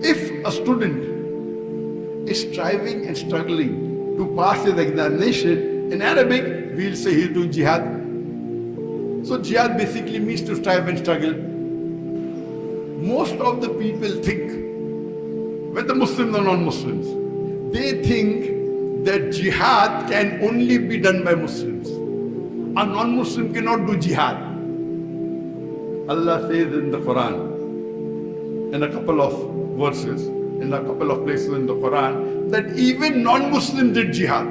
If a student is striving and struggling to pass his examination, in Arabic, we'll say he's doing jihad. So jihad basically means to strive and struggle. Most of the people think, whether Muslims or non-Muslims, they think that jihad can only be done by Muslims. A non-Muslim cannot do jihad. Allah says in the Quran, in a couple of verses, in a couple of places in the Quran, that even non-Muslims did jihad.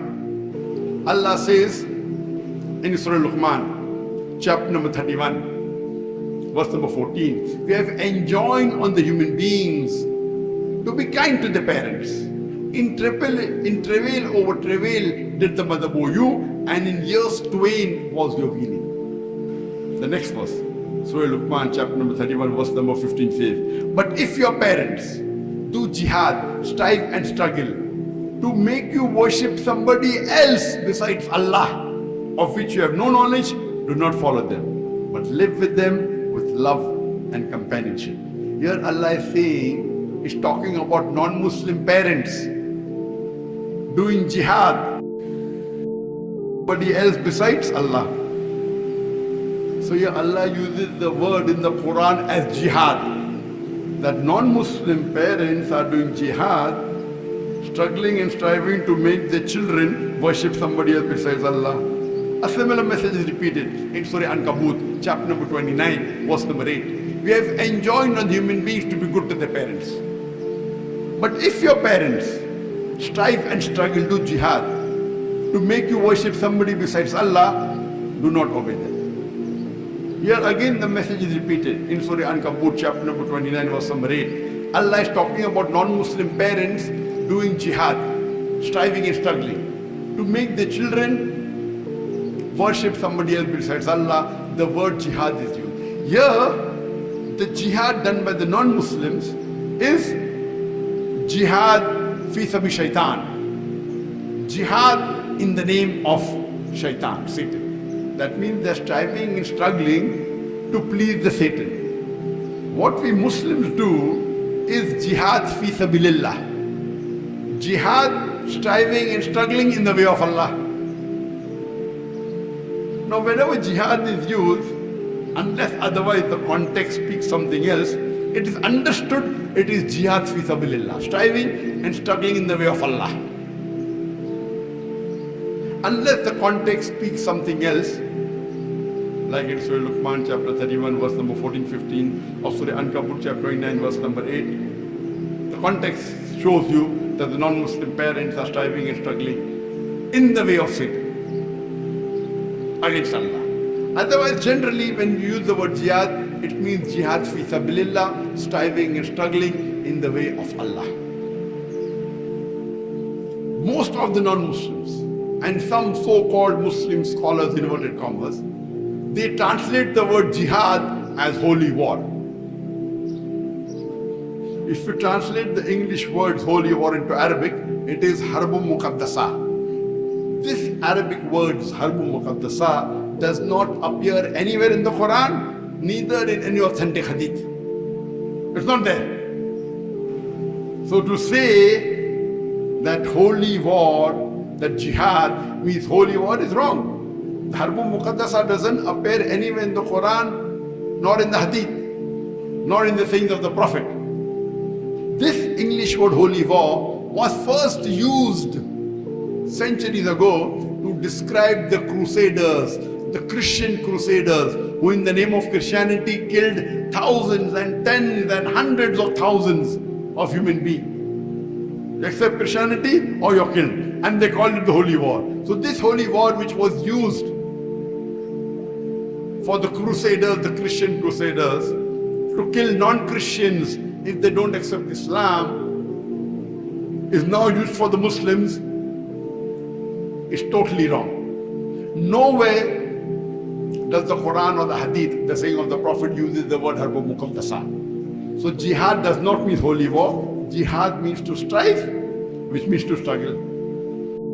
Allah says in Surah Luqman, chapter number 31, verse number 14, we have enjoined on the human beings to be kind to the parents. In travail over travail did the mother bore you, and in years twain was your weaning. The next verse, Surah Luqman, chapter number 31, verse number 15 says, but if your parents do jihad, strive and struggle to make you worship somebody else besides Allah, of which you have no knowledge, do not follow them, but live with them with love and companionship. Here Allah is saying, is talking about non-Muslim parents doing jihad, somebody else besides Allah. So here Allah uses the word in the Quran as jihad, that non-Muslim parents are doing jihad, struggling and striving to make their children worship somebody else besides Allah. A similar message is repeated in Surah Ankabut, chapter number 29, verse number 8. We have enjoined on human beings to be good to their parents. But if your parents strive and struggle to jihad to make you worship somebody besides Allah, do not obey them. Here again the message is repeated in Surah Ankabut, chapter number 29, verse number 8. Allah is talking about non-Muslim parents doing jihad, striving and struggling to make their children worship somebody else besides Allah. The word jihad is used. Here, the jihad done by the non-Muslims is jihad fi sabi shaitan. Jihad in the name of shaitan, Satan. That means they're striving and struggling to please the Satan. What we Muslims do is jihad fi sabilillah. Jihad, striving and struggling in the way of Allah. Now whenever jihad is used, unless otherwise the context speaks something else, it is understood it is jihad fi sabilillah, striving and struggling in the way of Allah. Unless the context speaks something else, like in Surah Luqman chapter 31 verse number 14-15, or Surah Ankabut chapter 29 verse number 8, the context shows you that the non-Muslim parents are striving and struggling in the way of Satan, against Allah. Otherwise, generally when you use the word jihad, it means jihad fi sabilillah, striving and struggling in the way of Allah. Most of the non-Muslims and some so-called Muslim scholars, inverted commas, they translate the word jihad as holy war. If you translate the English words holy war into Arabic, it is harbun muqaddasa. This Arabic words harbun muqaddasa does not appear anywhere in the Quran, neither in any authentic hadith. It's not there. So to say that holy war, that jihad means holy war is wrong. The harbun muqaddasa doesn't appear anywhere in the Quran, nor in the hadith, nor in the sayings of the Prophet. This English word holy war was first used centuries ago to describe the crusaders, the Christian crusaders, who in the name of Christianity killed thousands and tens and hundreds of thousands of human beings. You accept Christianity or you're killed. And they called it the holy war. So this holy war, which was used for the crusaders, the Christian crusaders, to kill non-Christians if they don't accept Islam, is now used for the Muslims, is totally wrong. Nowhere does the Quran or the Hadith, the saying of the Prophet, uses the word harbun muqaddasa. So jihad does not mean holy war. Jihad means to strive, which means to struggle.